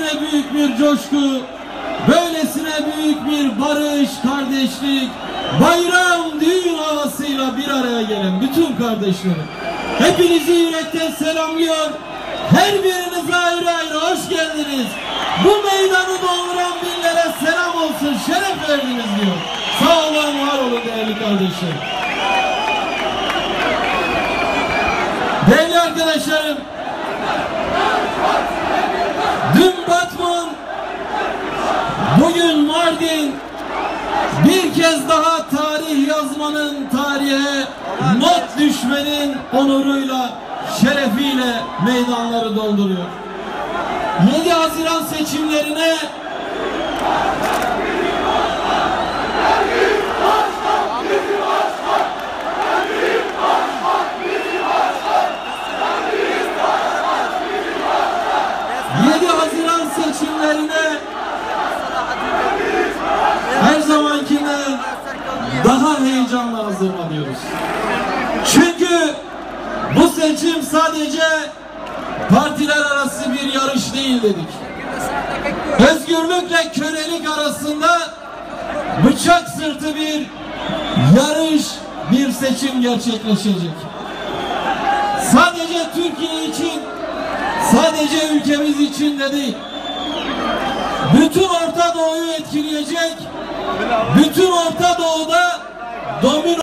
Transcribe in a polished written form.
böylesine büyük bir coşku, böylesine büyük bir barış, kardeşlik, bayram, düğün havasıyla bir araya gelen bütün kardeşlerim, hepinizi yürekten selamlıyor. Her birinize ayrı ayrı hoş geldiniz. Bu meydanı dolduran binlere selam olsun, şeref verdiniz diyor. Sağ olun, var olun değerli kardeşlerim. Değerli arkadaşlarım, dün Batman, bugün Mardin, bir kez daha tarih yazmanın, tarihe not düşmenin onuruyla, şerefiyle meydanları dolduruyor. 7 Haziran seçimlerine her zamankinden daha heyecanla hazırlanıyoruz. Çünkü bu seçim sadece partiler arası bir yarış değil dedik. Özgürlükle kölelik arasında bıçak sırtı bir yarış, bir seçim gerçekleşecek. Sadece Türkiye için, sadece ülkemiz için de değil, bütün Orta Doğu'yu etkileyecek, bütün Orta Doğu'da domino